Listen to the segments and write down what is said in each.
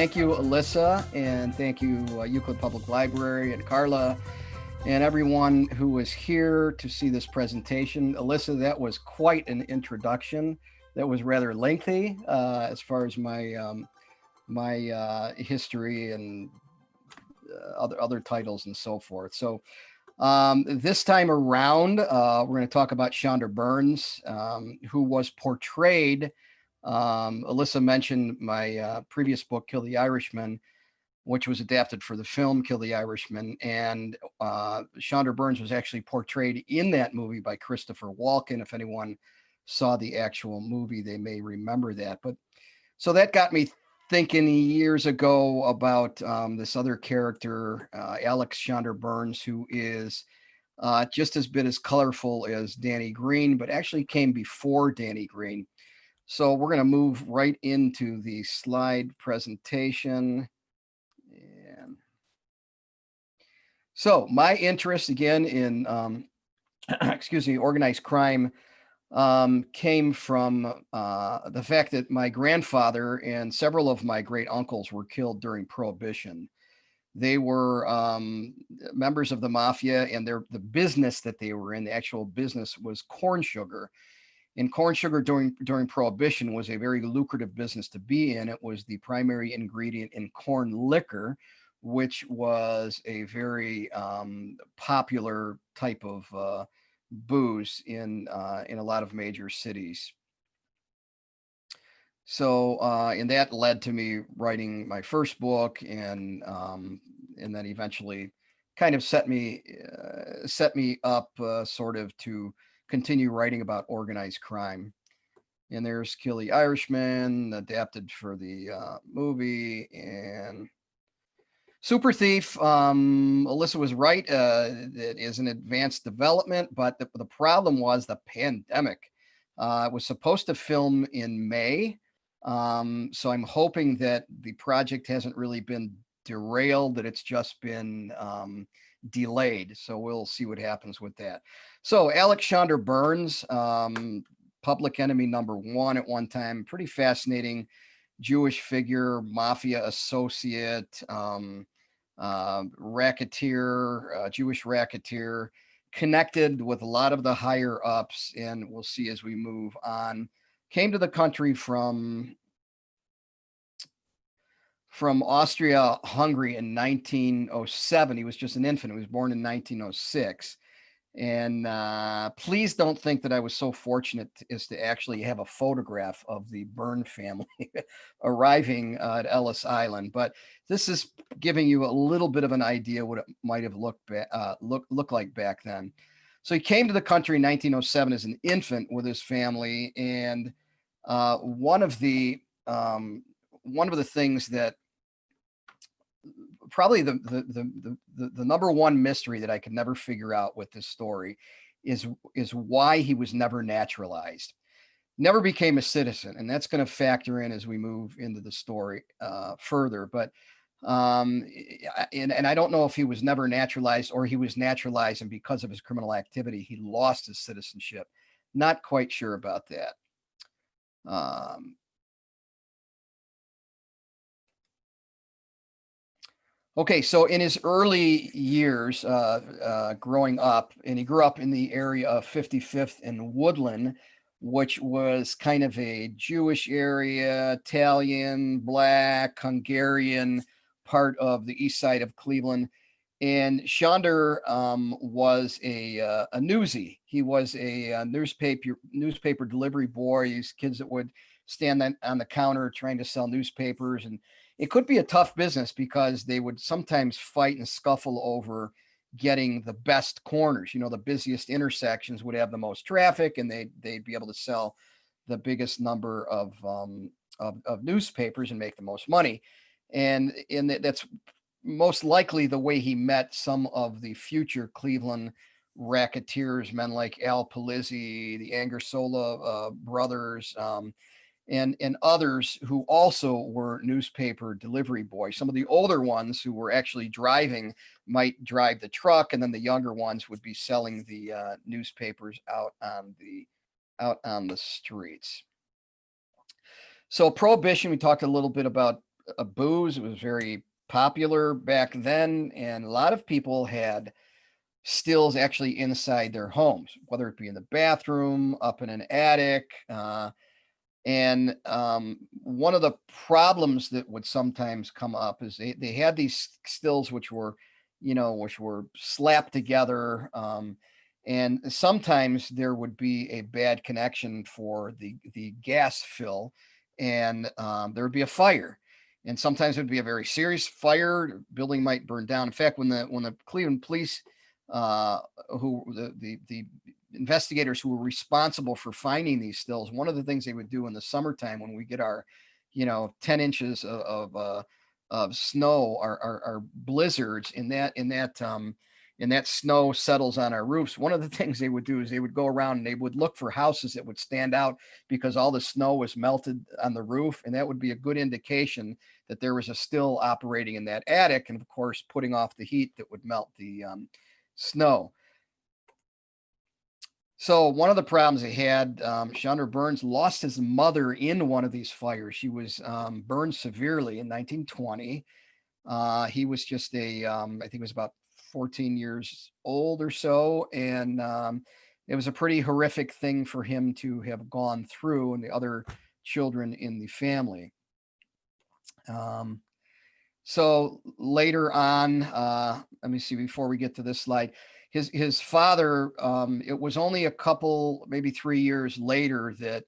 thank you, Alyssa, and thank you, Euclid Public Library, and Carla, and everyone who was here to see this presentation. Alyssa, that was quite an introduction. That was rather lengthy as far as my history and other titles and so forth. So this time around, we're going to talk about L-Shøndor Birns, who was portrayed. Alyssa mentioned my previous book, Kill the Irishman, which was adapted for the film Kill the Irishman. And L-Shøndor Birns was actually portrayed in that movie by Christopher Walken. If anyone saw the actual movie, they may remember that. But so that got me thinking years ago about this other character, Alex L-Shøndor Birns, who is just as bit as colorful as Danny Green, but actually came before Danny Green. So we're going to move right into the slide presentation. And so my interest again in, excuse me, organized crime came from the fact that my grandfather and several of my great uncles were killed during Prohibition. They were members of the Mafia, and the business that they were in, the actual business, was corn sugar. And corn sugar during Prohibition was a very lucrative business to be in. It was the primary ingredient in corn liquor, which was a very popular type of booze in a lot of major cities. So, and that led to me writing my first book, and then eventually kind of set me up sort of to continue writing about organized crime. And there's Kill the Irishman, adapted for the movie, and Super Thief. Alyssa was right. It is an advanced development, but the problem was the pandemic. It was supposed to film in May. So I'm hoping that the project hasn't really been derailed, that it's just been delayed. So we'll see what happens with that. So Alex L-Shøndor Birns, public enemy number one at one time, pretty fascinating Jewish figure, mafia associate, racketeer, Jewish racketeer, connected with a lot of the higher ups, and we'll see as we move on. Came to the country from Austria-Hungary in 1907. He was just an infant. He was born in 1906. And please don't think that I was so fortunate as to actually have a photograph of the Byrne family arriving at Ellis Island. But this is giving you a little bit of an idea what it might have looked like back then. So he came to the country in 1907 as an infant with his family, and one of the things that probably the number one mystery that I could never figure out with this story is why he was never naturalized, never became a citizen, and that's going to factor in as we move into the story further. But and I don't know if he was never naturalized or he was naturalized and because of his criminal activity he lost his citizenship. Not quite sure about that. Okay, so in his early years growing up, and he grew up in the area of 55th and Woodland, which was kind of a Jewish area, Italian, Black, Hungarian part of the east side of Cleveland. And L-Shøndor was a newsie. He was a newspaper delivery boy. These kids that would stand on the counter trying to sell newspapers, and it could be a tough business because they would sometimes fight and scuffle over getting the best corners. You know, the busiest intersections would have the most traffic, and they'd be able to sell the biggest number of newspapers and make the most money. And that's most likely the way he met some of the future Cleveland racketeers, men like Al Polizzi, the Angersola brothers, and others who also were newspaper delivery boys. Some of the older ones who were actually driving might drive the truck, and then the younger ones would be selling the newspapers out on the streets. So Prohibition, we talked a little bit about booze. It was very popular back then, and a lot of people had stills actually inside their homes, whether it be in the bathroom, up in an attic. And one of the problems that would sometimes come up is they had these stills which were, which were slapped together. And sometimes there would be a bad connection for the gas fill, and there would be a fire. And sometimes it would be a very serious fire. Building might burn down. In fact, when the Cleveland police, who the investigators who were responsible for finding these stills, one of the things they would do in the summertime when we get our, 10 inches of snow, our blizzards, in that snow settles on our roofs. One of the things they would do is they would go around and they would look for houses that would stand out because all the snow was melted on the roof, and that would be a good indication that there was a still operating in that attic, and of course putting off the heat that would melt the snow. So one of the problems they had, Chandra Birns lost his mother in one of these fires. She was burned severely in 1920. He was just I think it was about 14 years old or so, and it was a pretty horrific thing for him to have gone through, and the other children in the family. So later on, let me see before we get to this slide. His father, it was only a couple, maybe 3 years later that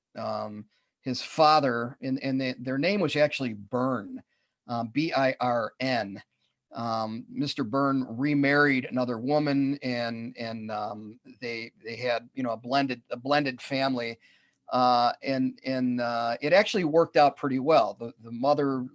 his father, and their name was actually Birn, Birn. Mr. Birn remarried another woman, and they had a blended family, and it actually worked out pretty well. The mother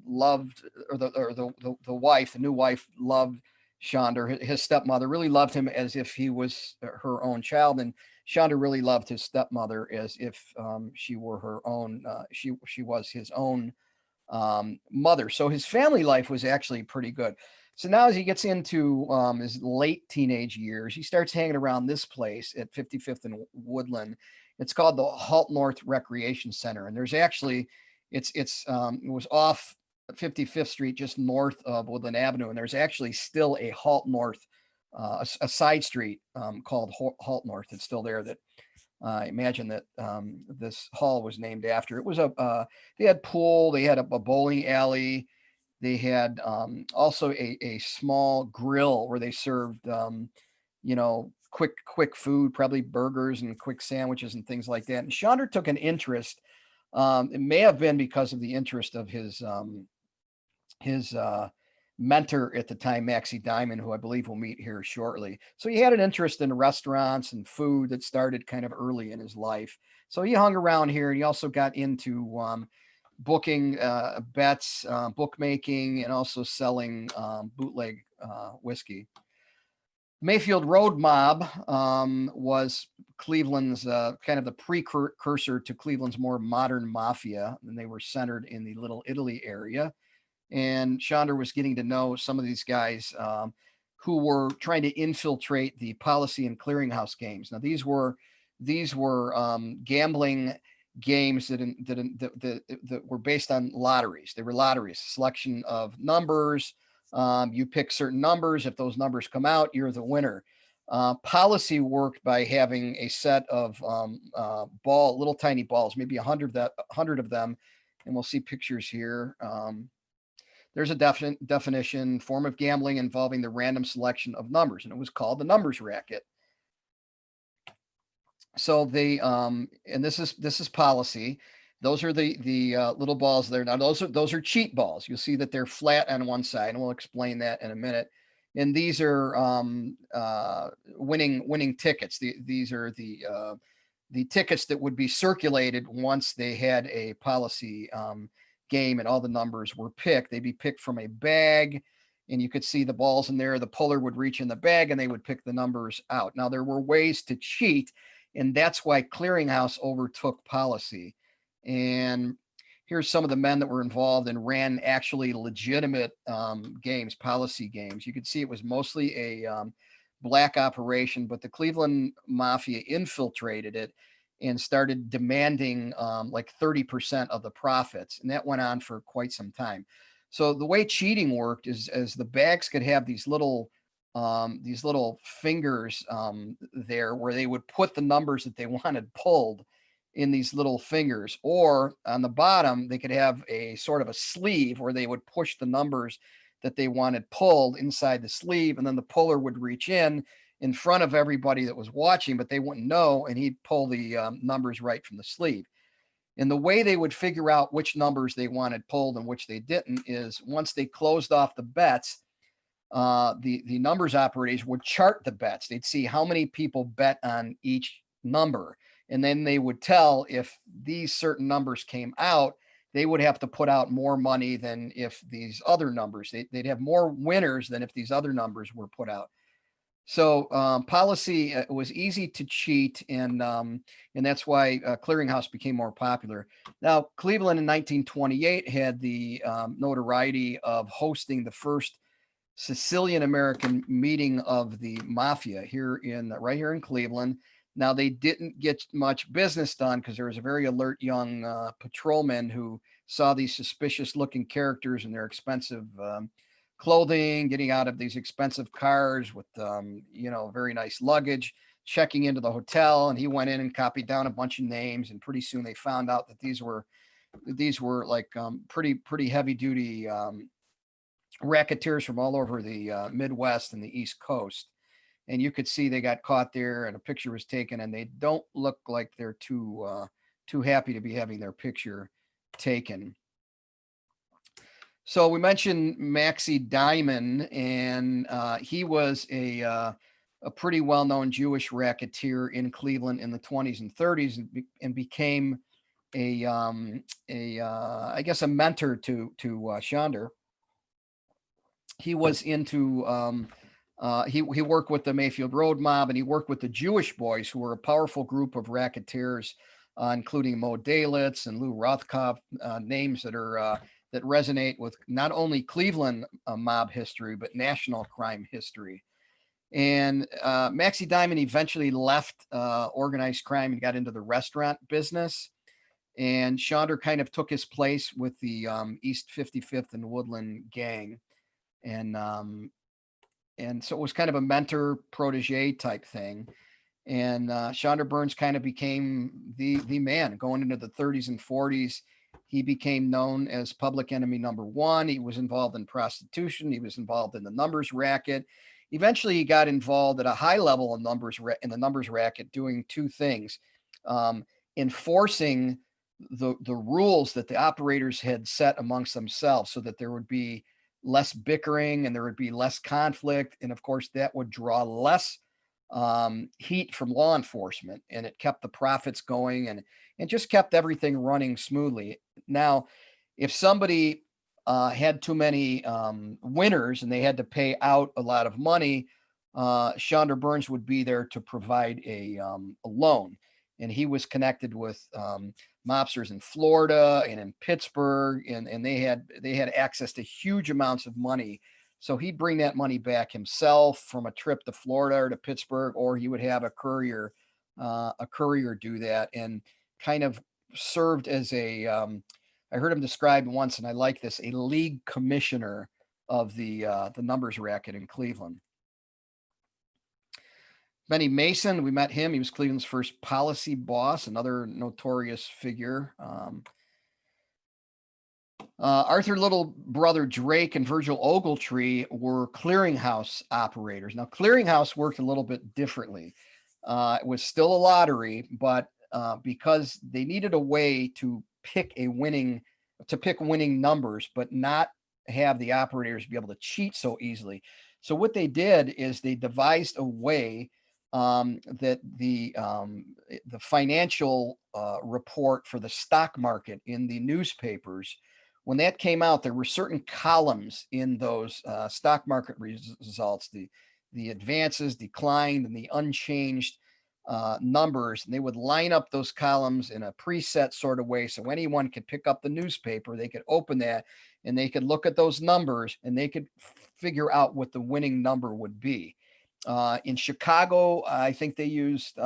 loved, or the wife, the new wife, loved Chandra. His stepmother really loved him as if he was her own child, and Chandra really loved his stepmother as if she were her own. She was his own mother. So his family life was actually pretty good. So now, as he gets into his late teenage years, he starts hanging around this place at 55th and Woodland. It's called the Halt North Recreation Center, and there's actually it was off 55th Street, just north of Woodland Avenue, and there's actually still a Halt North, a side street called Halt North. It's still there. That I imagine that this hall was named after. It was they had pool, they had a bowling alley, they had also a small grill where they served quick food, probably burgers and quick sandwiches and things like that. And Chandra took an interest. It may have been because of the interest of his mentor at the time, Maxie Diamond, who I believe we'll meet here shortly. So he had an interest in restaurants and food that started kind of early in his life. So he hung around here, and he also got into booking bets, bookmaking, and also selling bootleg whiskey. Mayfield Road Mob was Cleveland's kind of the precursor to Cleveland's more modern mafia, and they were centered in the Little Italy area. And Chandra was getting to know some of these guys who were trying to infiltrate the policy and clearinghouse games. Now, these were gambling games that were based on lotteries. They were lotteries, selection of numbers. You pick certain numbers. If those numbers come out, you're the winner. Policy worked by having a set of little tiny balls, maybe 100 of them, and we'll see pictures here. There's a definition: form of gambling involving the random selection of numbers, and it was called the numbers racket. So and this is policy. Those are the little balls there. Now those are cheat balls. You'll see that they're flat on one side, and we'll explain that in a minute. And these are winning tickets. These are the tickets that would be circulated once they had a policy game and all the numbers were picked. They'd be picked from a bag, and you could see the balls in there. The puller would reach in the bag, and they would pick the numbers out. Now, there were ways to cheat, and that's why clearinghouse overtook policy. And here's some of the men that were involved and ran actually legitimate games, policy games. You could see it was mostly a black operation, but the Cleveland Mafia infiltrated it. and started demanding like 30% of the profits. And that went on for quite some time. So the way cheating worked is as the bags could have these little fingers there where they would put the numbers that they wanted pulled in these little fingers, or on the bottom they could have a sort of a sleeve where they would push the numbers that they wanted pulled inside the sleeve, and then the puller would reach in front of everybody that was watching, but they wouldn't know, and he'd pull the numbers right from the sleeve. And the way they would figure out which numbers they wanted pulled and which they didn't is once they closed off the bets, the numbers operators would chart the bets. They'd see how many people bet on each number, and then they would tell if these certain numbers came out, they would have to put out more money than if these other numbers. They'd have more winners than if these other numbers were put out. So policy was easy to cheat, and that's why clearinghouse became more popular. Now, Cleveland in 1928 had the notoriety of hosting the first Sicilian American meeting of the Mafia right here in Cleveland. Now, they didn't get much business done because there was a very alert young patrolman who saw these suspicious looking characters in their expensive clothing, getting out of these expensive cars with, very nice luggage, checking into the hotel. And he went in and copied down a bunch of names. And pretty soon they found out that these were like pretty heavy duty racketeers from all over the Midwest and the East Coast. And you could see they got caught there, and a picture was taken, and they don't look like they're too happy to be having their picture taken. So we mentioned Maxie Diamond, and he was a pretty well-known Jewish racketeer in Cleveland in the 20s and 30s, and became I guess a mentor to Shøndor. He was into he worked with the Mayfield Road Mob, and he worked with the Jewish Boys, who were a powerful group of racketeers, including Mo Dalitz and Lou Rothkopf, names that are that resonate with not only Cleveland mob history but national crime history. And Maxie Diamond eventually left organized crime and got into the restaurant business. And Shøndor kind of took his place with the East 55th and Woodland gang. And so it was kind of a mentor protege type thing. And Shøndor Birns kind of became the man going into the 30s and 40s. He became known as public enemy number one. He was involved in prostitution. He was involved in the numbers racket. Eventually, he got involved at a high level in the numbers racket, doing two things: enforcing the rules that the operators had set amongst themselves, so that there would be less bickering and there would be less conflict. And of course, that would draw less heat from law enforcement, and it kept the profits going and just kept everything running smoothly. Now, if somebody had too many winners and they had to pay out a lot of money, Shøndor Birns would be there to provide a loan. And he was connected with mobsters in Florida and in Pittsburgh, and they had access to huge amounts of money. So he'd bring that money back himself from a trip to Florida or to Pittsburgh, or he would have a courier do that, and kind of served as I heard him described once, and I like this, a league commissioner of the numbers racket in Cleveland. Benny Mason, we met him. He was Cleveland's first policy boss, another notorious figure. Arthur Little Brother Drake and Virgil Ogletree were clearinghouse operators. Now, clearinghouse worked a little bit differently. It was still a lottery, but because they needed a way to pick winning numbers, but not have the operators be able to cheat so easily. So what they did is they devised a way that the financial report for the stock market in the newspapers, when that came out, there were certain columns in those stock market results, the advances, declined, and the unchanged numbers. And they would line up those columns in a preset sort of way, so anyone could pick up the newspaper, they could open that, and they could look at those numbers, and they could figure out what the winning number would be. In Chicago, I think they used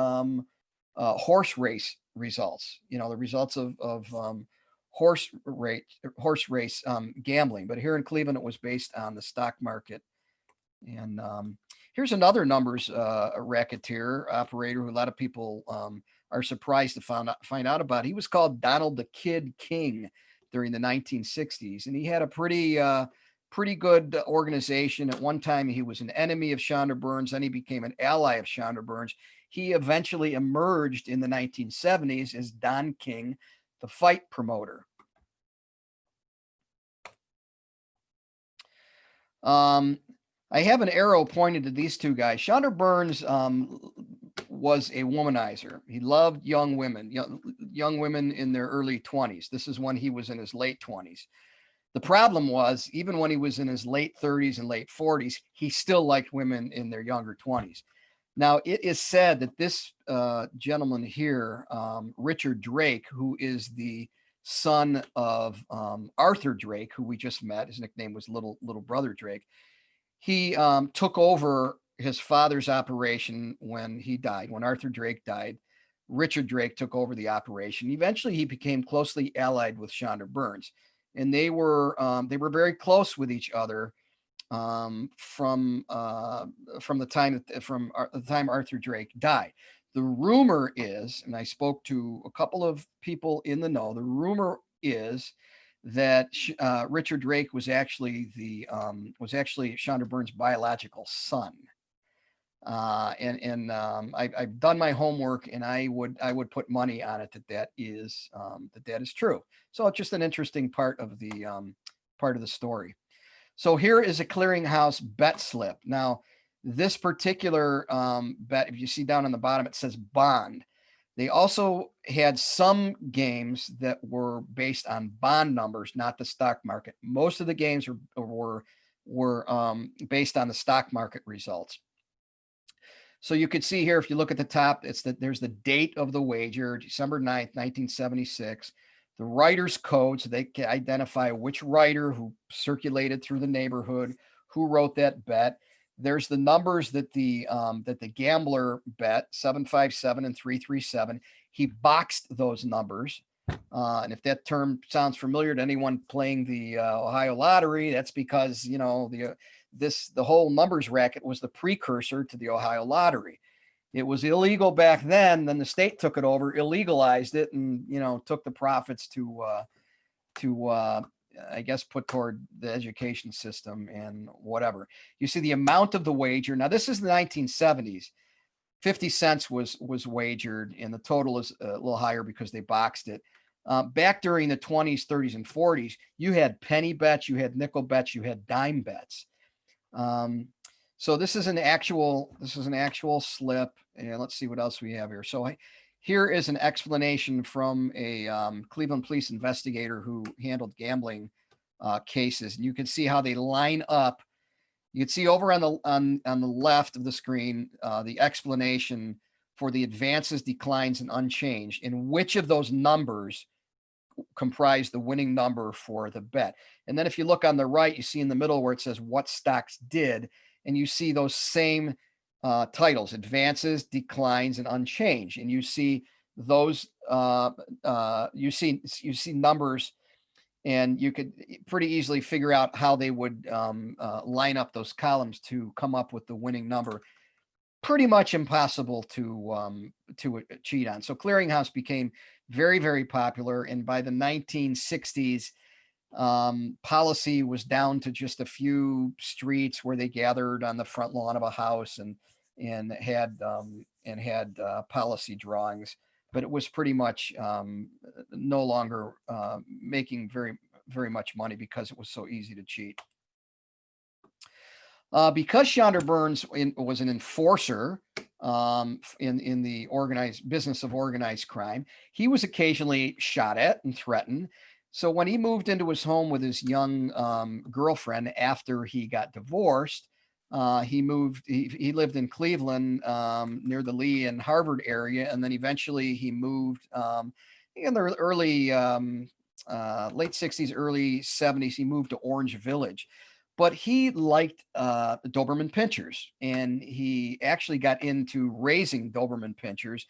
horse race results. You know, the results of horse race gambling. But here in Cleveland, it was based on the stock market. And here's another numbers racketeer operator who a lot of people are surprised to find out about. He was called Donald the Kid King during the 1960s, and he had a pretty good organization. At one time, he was an enemy of Shonda Birns, then he became an ally of Shonda Birns. He eventually emerged in the 1970s as Don King, the fight promoter. I have an arrow pointed to these two guys. Shonda Birns was a womanizer. He loved young women, young women in their early 20s. This is when he was in his late 20s. The problem was, even when he was in his late 30s and late 40s, he still liked women in their younger 20s. Now, it is said that this gentleman here, Richard Drake, who is the son of Arthur Drake, who we just met, his nickname was Little Brother Drake. He took over his father's operation when he died. When Arthur Drake died, Richard Drake took over the operation. Eventually, he became closely allied with Shonda Birns, and they were very close with each other from the time Arthur Drake died. The rumor is, and I spoke to a couple of people in the know, the rumor is that Richard Drake was actually Shonda Birns' biological son. I've done my homework, and I would put money on it that is true. So it's just an interesting part of the story. So here is a clearinghouse bet slip. Now, this particular bet, if you see down on the bottom, it says bond. They also had some games that were based on bond numbers, not the stock market. Most of the games were based on the stock market results. So you could see here, if you look at the top, there's the date of the wager, December 9th, 1976. The writer's code, so they can identify which writer who circulated through the neighborhood, who wrote that bet. There's the numbers that the gambler bet, 757 and 337. He boxed those numbers. And if that term sounds familiar to anyone playing the Ohio lottery, that's because, the whole numbers racket was the precursor to the Ohio lottery. It was illegal back then the state took it over, illegalized it, and took the profits to I guess put toward the education system and whatever. You see the amount of the wager. Now this is the 1970s. 50 cents was wagered, and the total is a little higher because they boxed it. Back during the 20s, 30s, and 40s, you had penny bets, you had nickel bets, you had dime bets. So this is an actual slip, and let's see what else we have here. So here is an explanation from a Cleveland police investigator who handled gambling cases, and you can see how they line up. You can see over on the left of the screen the explanation for the advances, declines, and unchanged, and which of those numbers comprise the winning number for the bet. And then if you look on the right, you see in the middle where it says what stocks did, and you see those same titles, advances, declines, and unchanged. And you see those you see numbers, and you could pretty easily figure out how they would line up those columns to come up with the winning number. Pretty much impossible to cheat on. So clearinghouse became very, very popular, and by the 1960s, policy was down to just a few streets where they gathered on the front lawn of a house and had policy drawings, but it was pretty much no longer making very, very much money because it was so easy to cheat. Because Shonda Birns was an enforcer in the organized business of organized crime, he was occasionally shot at and threatened. So when he moved into his home with his young girlfriend after he got divorced, he lived in Cleveland near the Lee and Harvard area, and then eventually he moved in the early late 60s, early 70s. He moved to Orange Village. but he liked Doberman Pinschers, and he actually got into raising Doberman Pinschers,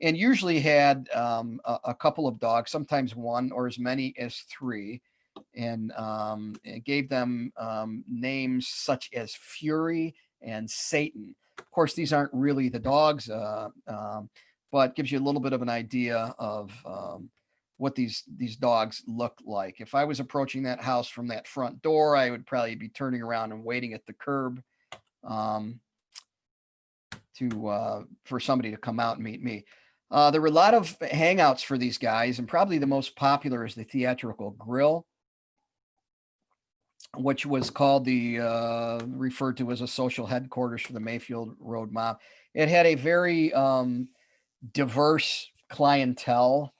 and usually had a couple of dogs, sometimes one or as many as three, and gave them names such as Fury and Satan. Of course, these aren't really the dogs, but gives you a little bit of an idea of what these dogs look like. If I was approaching that house from that front door, I would probably be turning around and waiting at the curb um, to for somebody to come out and meet me. There were a lot of hangouts for these guys, and probably the most popular is the Theatrical Grill, which was called the referred to as a social headquarters for the Mayfield Road Mob. It had a very diverse clientele.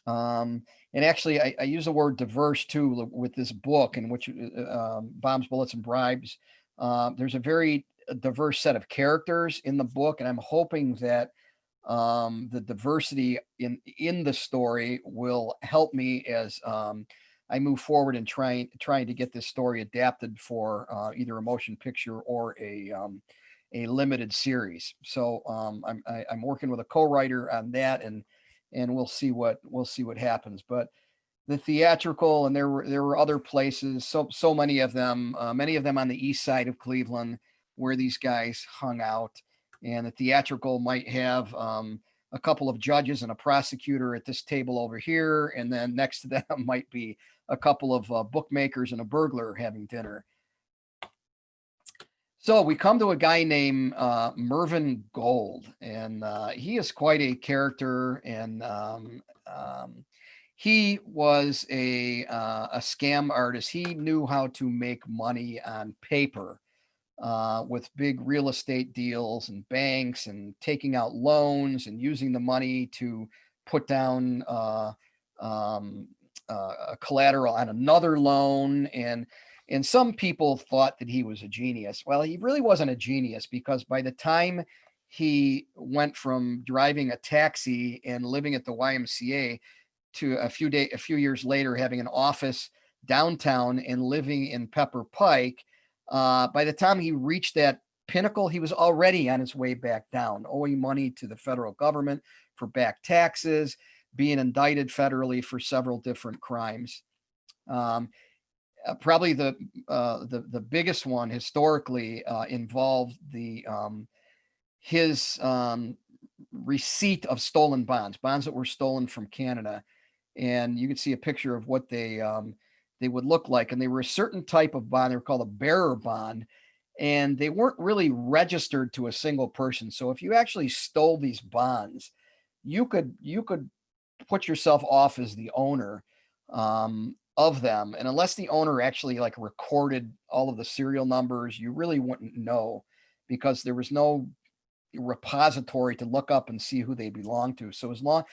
And actually, I use the word diverse too with this book, in which Bombs, Bullets, and Bribes. There's a very diverse set of characters in the book, and I'm hoping that the diversity in the story will help me as I move forward in trying to get this story adapted for either a motion picture or a limited series. So I'm working with a co-writer on that, and we'll see what happens. But the Theatrical, and there were other places, so many of them on the east side of Cleveland, where these guys hung out. And the Theatrical might have a couple of judges and a prosecutor at this table over here, and then next to them might be a couple of bookmakers and a burglar having dinner. So we come to a guy named Mervyn Gold, and he is quite a character. And he was a scam artist. He knew how to make money on paper with big real estate deals and banks, and taking out loans and using the money to put down a collateral on another loan. And some people thought that he was a genius. Well, he really wasn't a genius, because by the time he went from driving a taxi and living at the YMCA to a few years later having an office downtown and living in Pepper Pike, by the time he reached that pinnacle, he was already on his way back down, owing money to the federal government for back taxes, being indicted federally for several different crimes. Probably the biggest one historically involved his receipt of stolen bonds that were stolen from Canada, and you can see a picture of what they would look like. And they were a certain type of bond. They were called a bearer bond, and they weren't really registered to a single person. So if you actually stole these bonds, you could put yourself off as the owner of them, and unless the owner actually like recorded all of the serial numbers, you really wouldn't know, because there was no repository to look up and see who they belong to. So as long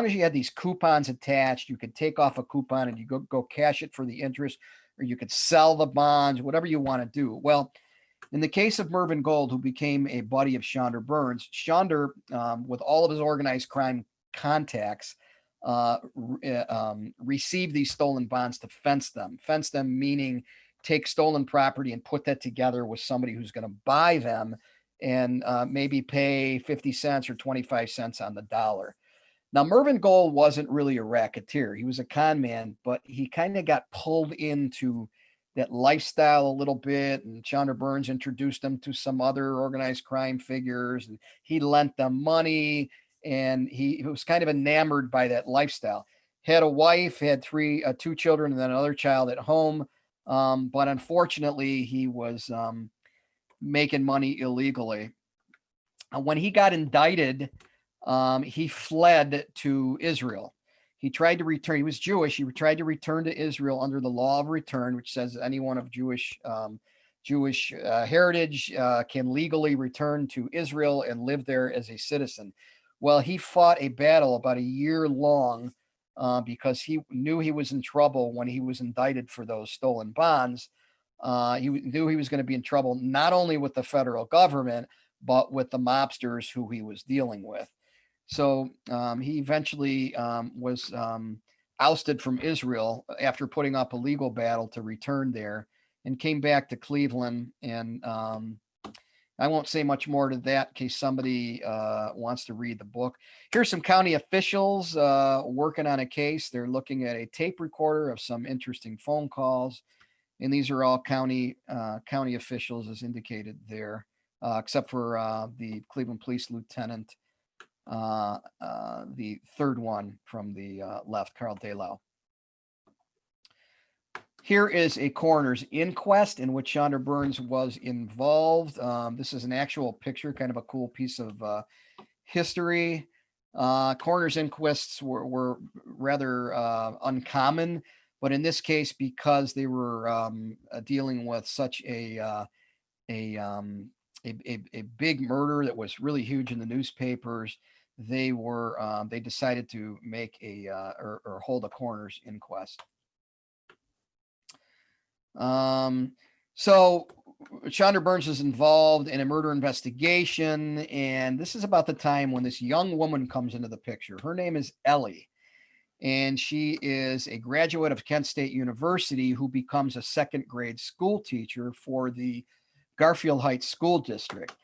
as you had these coupons attached, you could take off a coupon and you go cash it for the interest, or you could sell the bonds, whatever you want to do. Well, in the case of Mervyn Gold, who became a buddy of L-Shøndor Birns, L-Shøndor, with all of his organized crime contacts, receive these stolen bonds to fence them. Fence them meaning take stolen property and put that together with somebody who's going to buy them, and maybe pay 50 cents or 25 cents on the dollar. Now, Mervyn Gold wasn't really a racketeer. He was a con man, but he kind of got pulled into that lifestyle a little bit, and L-Shøndor Birns introduced him to some other organized crime figures, and he lent them money, and he was kind of enamored by that lifestyle. Had a wife, had two children, and then another child at home, but unfortunately, he was making money illegally. When he got indicted, he fled to Israel. He tried to return. He was Jewish. He tried to return to Israel under the law of return, which says anyone of Jewish heritage can legally return to Israel and live there as a citizen. Well, he fought a battle about a year long because he knew he was in trouble when he was indicted for those stolen bonds. He knew he was going to be in trouble not only with the federal government, but with the mobsters who he was dealing with. So he eventually was ousted from Israel after putting up a legal battle to return there. and came back to Cleveland. And I won't say much more to that in case somebody wants to read the book. Here's some county officials working on a case. They're looking at a tape recorder of some interesting phone calls. And these are all county officials as indicated there, except for the Cleveland Police Lieutenant, the third one from the left, Carl DeLau. Here is a coroner's inquest in which Shonda Birns was involved. This is an actual picture, kind of a cool piece of history. Coroner's inquests were rather uncommon, but in this case, because they were dealing with such a big murder that was really huge in the newspapers, they decided to make or hold a coroner's inquest. So Shonda Birns is involved in a murder investigation, and this is about the time when this young woman comes into the picture. Her name is Ellie, and she is a graduate of Kent State University who becomes a second grade school teacher for the Garfield Heights School District.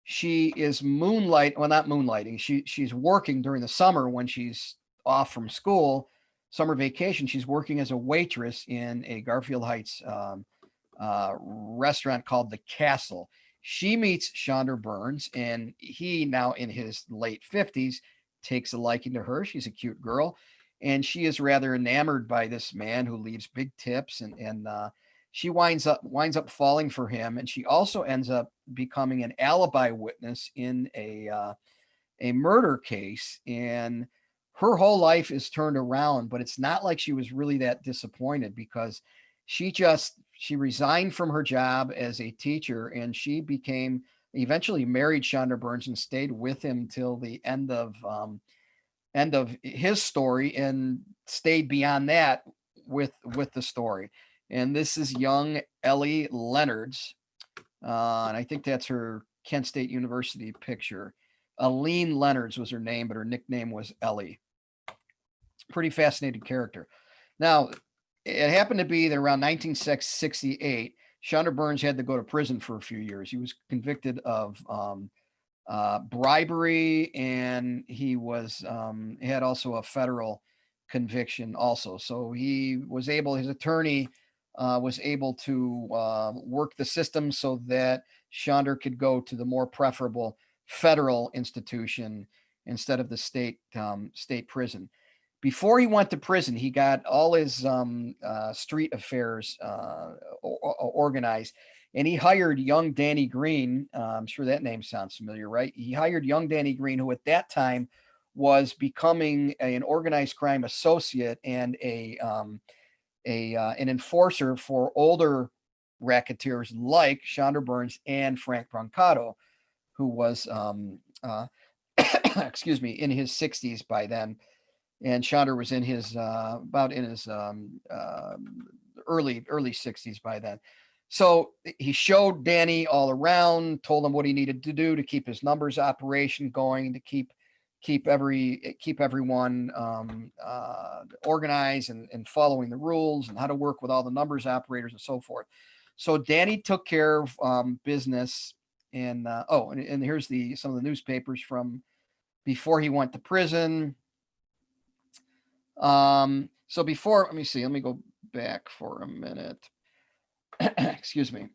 She is not moonlighting. She's working during the summer when she's off from school, summer vacation. She's working as a waitress in a Garfield Heights restaurant called The Castle. She meets Shonda Birns, and he, now in his late 50s, takes a liking to her. She's a cute girl, and she is rather enamored by this man who leaves big tips, and she winds up falling for him, and she also ends up becoming an alibi witness in a murder case. And her whole life is turned around, but it's not like she was really that disappointed, because she resigned from her job as a teacher, and she eventually married Shonda Birns and stayed with him till the end of his story, and stayed beyond that with the story. And this is young Ellie Leonards, and I think that's her Kent State University picture. Aline Leonards was her name, but her nickname was Ellie. Pretty fascinating character. Now, it happened to be that around 1968, Shonda Birns had to go to prison for a few years. He was convicted of bribery, and he had also a federal conviction also. So his attorney was able to work the system so that Shonda could go to the more preferable federal institution instead of the state prison. Before he went to prison, he got all his street affairs organized, and he hired young Danny Green. I'm sure that name sounds familiar, right? He hired young Danny Green, who at that time was becoming an organized crime associate and an enforcer for older racketeers like Shonda Birns and Frank Brancato, who was, excuse me, in his 60s by then. And Shonda was in his early 60s by then. So he showed Danny all around, told him what he needed to do to keep his numbers operation going, to keep everyone organized and following the rules, and how to work with all the numbers operators and so forth. So Danny took care of business. And and here's some of the newspapers from before he went to prison. So before, let me go back for a minute. Excuse me.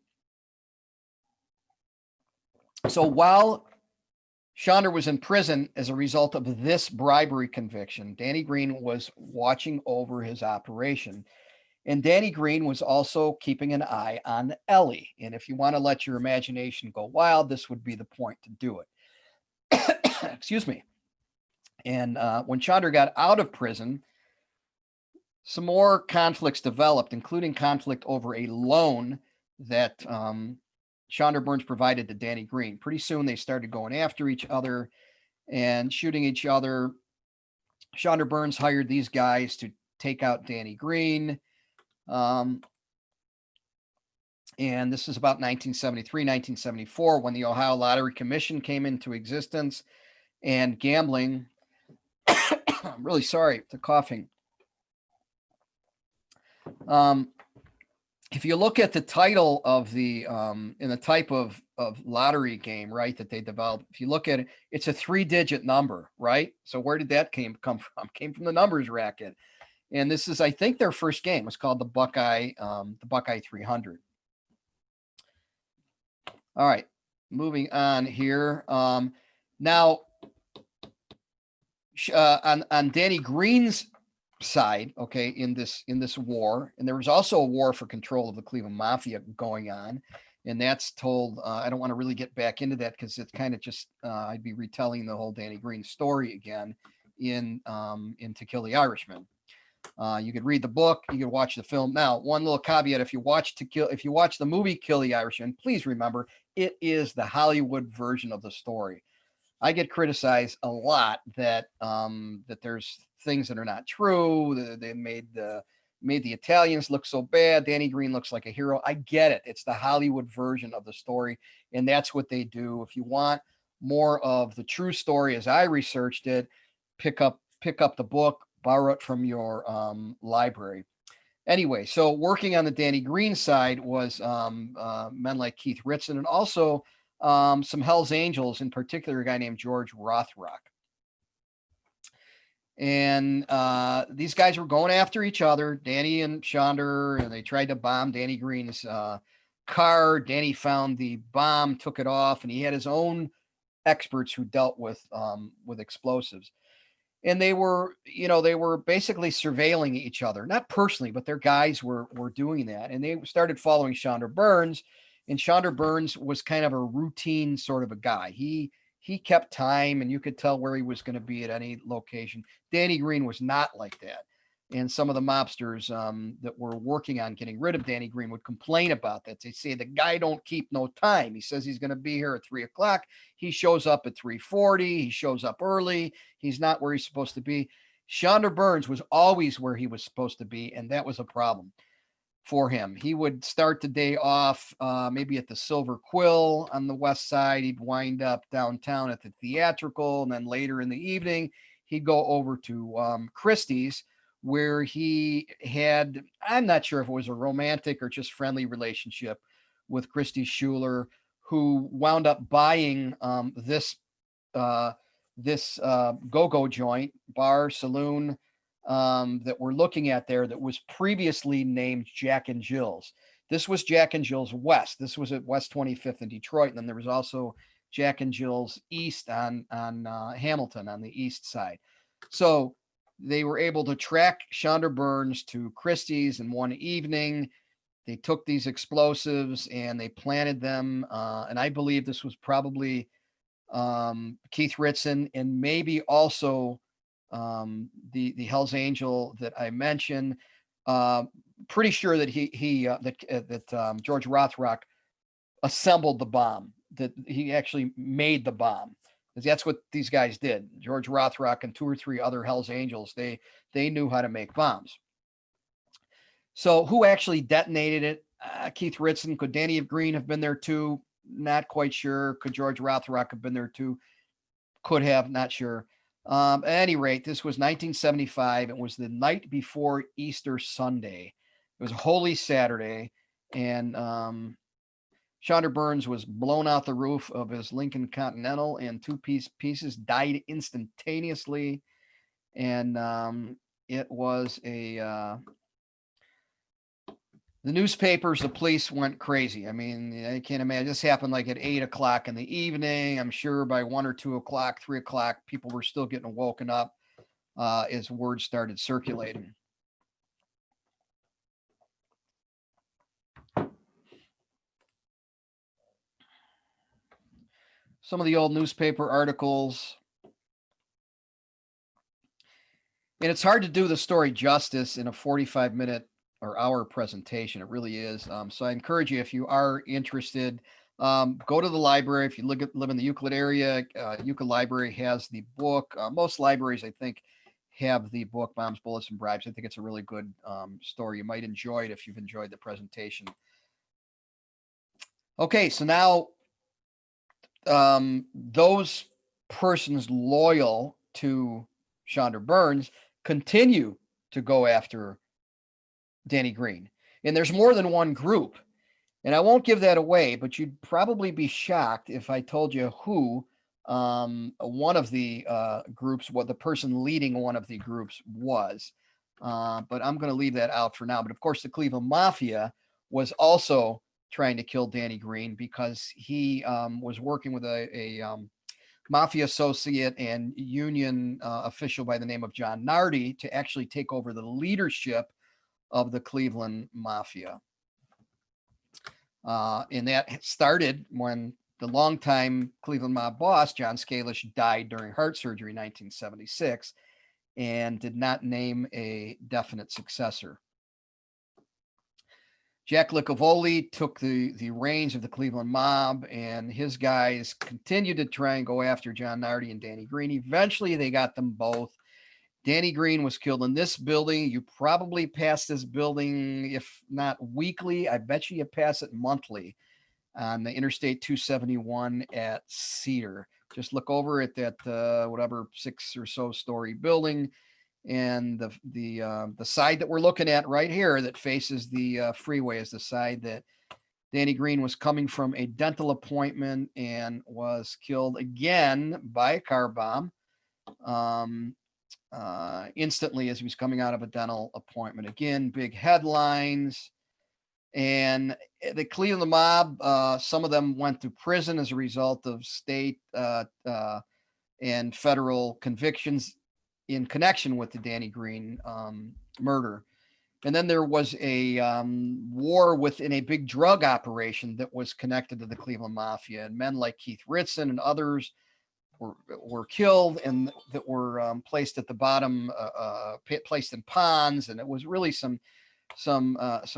So while Shonda was in prison as a result of this bribery conviction, Danny Green was watching over his operation. And Danny Green was also keeping an eye on Ellie. And if you want to let your imagination go wild, this would be the point to do it. Excuse me. And when Shonda got out of prison, some more conflicts developed, including conflict over a loan that Shonda Birns provided to Danny Green. Pretty soon they started going after each other and shooting each other. Shonda Birns hired these guys to take out Danny Green. And this is about 1973, 1974, when the Ohio Lottery Commission came into existence, and gambling. I'm really sorry, the coughing. if you look at the title of the in the type of lottery game, right, that they developed, if you look at it, it's a 3-digit number, right? So where did that come from? Came from the numbers racket. And this is, I think, their first game. It's called the Buckeye 300. All right, moving on here. Now, on Danny Green's side, okay, in this war, and there was also a war for control of the Cleveland Mafia going on, and that's told. I don't want to really get back into that because it's kind of just I'd be retelling the whole Danny Green story again in To Kill the Irishman. You could read the book, you could watch the film. Now, one little caveat: if you watch the movie Kill the Irishman, please remember it is the Hollywood version of the story. I get criticized a lot that that there's things that are not true. They made the Italians look so bad. Danny Green looks like a hero. I get it. It's the Hollywood version of the story, and that's what they do. If you want more of the true story, as I researched it, pick up the book, borrow it from your library. Anyway, so working on the Danny Green side was men like Keith Ritson, and also some Hells Angels, in particular a guy named George Rothrock. And these guys were going after each other, Danny and Shøndor, and they tried to bomb Danny Green's car. Danny found the bomb, took it off, and he had his own experts who dealt with explosives. And they were basically surveilling each other, not personally, but their guys were doing that. And they started following Shøndor Birns, and Shøndor Birns was kind of a routine sort of a guy. He kept time, and you could tell where he was going to be at any location. Danny Green was not like that. And some of the mobsters that were working on getting rid of Danny Green would complain about that. They say the guy don't keep no time. He says he's going to be here at 3:00. He shows up at 3:40. He shows up early. He's not where he's supposed to be. Shøndor Birns was always where he was supposed to be, and that was a problem for him. He would start the day off maybe at the Silver Quill on the west side. He'd wind up downtown at the Theatrical, and then later in the evening, he'd go over to Christie's, where he had, I'm not sure if it was a romantic or just friendly relationship with Christy Schuler, who wound up buying this go-go joint, bar, saloon that we're looking at there that was previously named Jack and Jill's. This was Jack and Jill's West. This was at West 25th in Detroit. And then there was also Jack and Jill's East on Hamilton on the east side. So they were able to track Shøndor Birns to Christie's in one evening. They took these explosives and they planted them. And I believe this was probably Keith Ritson and maybe also the Hells Angel that I mentioned. Pretty sure that that George Rothrock assembled the bomb, that he actually made the bomb. Because that's what these guys did. George Rothrock and 2 or 3 other Hells Angels, they knew how to make bombs. So who actually detonated it? Keith Ritson. Could Danny Green have been there too? Not quite sure. Could George Rothrock have been there too? Could have, not sure. At any rate, this was 1975. It was the night before Easter Sunday. It was Holy Saturday, and Shøndor Birns was blown out the roof of his Lincoln Continental, and 2 pieces died instantaneously. And it was the newspapers, the police went crazy. I mean, I can't imagine. This happened like at 8:00 in the evening. I'm sure by 1 or 2 o'clock, 3:00, people were still getting woken up as word started circulating. Some of the old newspaper articles. And it's hard to do the story justice in a 45-minute or hour presentation. It really is. So I encourage you, if you are interested, go to the library. If you live in the Euclid area, Euclid Library has the book. Most libraries, I think, have the book Bombs, Bullets, and Bribes. I think it's a really good story. You might enjoy it if you've enjoyed the presentation. Okay, so now those persons loyal to Shøndor Birns continue to go after Danny Green. And there's more than one group. And I won't give that away, but you'd probably be shocked if I told you who one of the groups, what the person leading one of the groups was. But I'm going to leave that out for now. But of course, the Cleveland Mafia was also trying to kill Danny Green because he was working with a Mafia associate and union official by the name of John Nardi to actually take over the leadership of the Cleveland Mafia. And that started when the longtime Cleveland mob boss, John Scalish, died during heart surgery in 1976 and did not name a definite successor. Jack Licavoli took the reins of the Cleveland mob, and his guys continued to try and go after John Nardi and Danny Green. Eventually, they got them both. Danny Green was killed in this building. You probably pass this building, if not weekly, I bet you pass it monthly on the Interstate 271 at Cedar. Just look over at that whatever 6 or so story building, and the side that we're looking at right here that faces the freeway is the side that Danny Green was coming from a dental appointment and was killed again by a car bomb. Instantly as he was coming out of a dental appointment. Again, big headlines. And the Cleveland mob, some of them went to prison as a result of state and federal convictions in connection with the Danny Green murder. And then there was a war within a big drug operation that was connected to the Cleveland Mafia, and men like Keith Ritson and others were killed and that were placed at the bottom, placed in ponds, and it was really some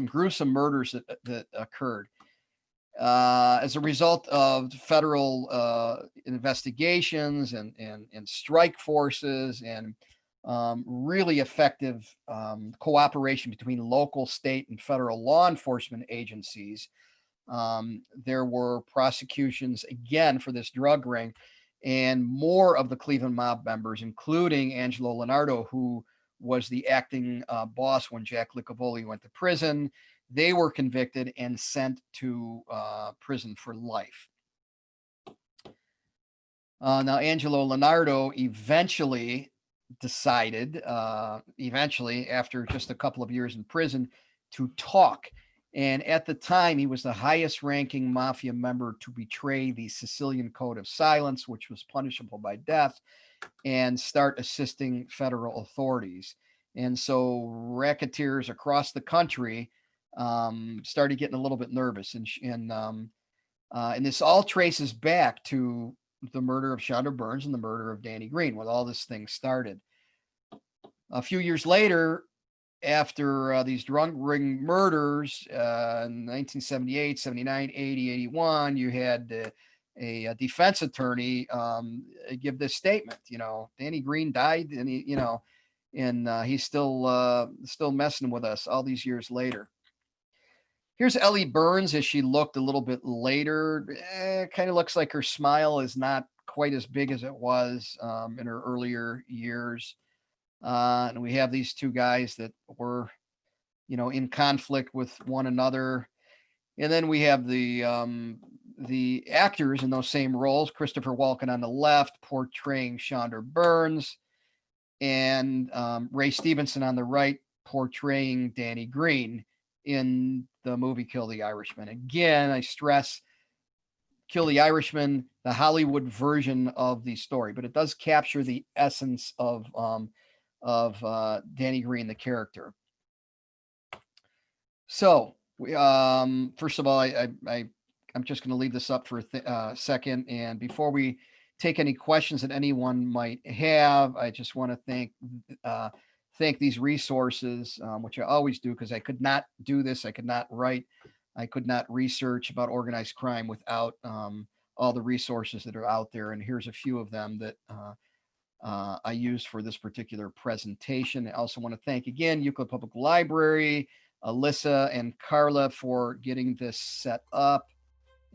gruesome murders that occurred as a result of federal investigations and strike forces and really effective cooperation between local, state, and federal law enforcement agencies. There were prosecutions again for this drug ring. And more of the Cleveland mob members, including Angelo Lonardo, who was the acting boss when Jack Licavoli went to prison, they were convicted and sent to prison for life. Now, Angelo Lonardo eventually decided, after just a couple of years in prison, to talk. And at the time, he was the highest ranking mafia member to betray the Sicilian Code of Silence, which was punishable by death, and start assisting federal authorities. And so racketeers across the country started getting a little bit nervous. And this all traces back to the murder of L-Shøndor Birns and the murder of Danny Green, when all this thing started. A few years later, after these drug ring murders in 1978, 79, 80, 81, you had a defense attorney give this statement. Danny Green died, and he's still messing with us all these years later. Here's Ellie Birns as she looked a little bit later. Kind of looks like her smile is not quite as big as it was in her earlier years. And we have these two guys that were, in conflict with one another. And then we have the actors in those same roles, Christopher Walken on the left, portraying L-Shøndor Birns, and Ray Stevenson on the right, portraying Danny Green in the movie Kill the Irishman. Again, I stress Kill the Irishman, the Hollywood version of the story, but it does capture the essence of Danny Green, the character. So, first of all, I'm just going to leave this up for a second. And before we take any questions that anyone might have, I just want to thank these resources, which I always do, because I could not do this. I could not write. I could not research about organized crime without all the resources that are out there. And here's a few of them that I used for this particular presentation. I also want to thank again Euclid Public Library, Alyssa and Carla for getting this set up.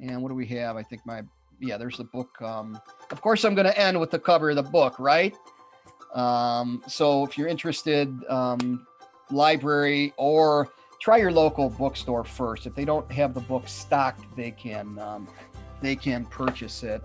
And what do we have? I think there's the book. Of course, I'm going to end with the cover of the book, right? So if you're interested, library or try your local bookstore first. If they don't have the book stocked, they can purchase it.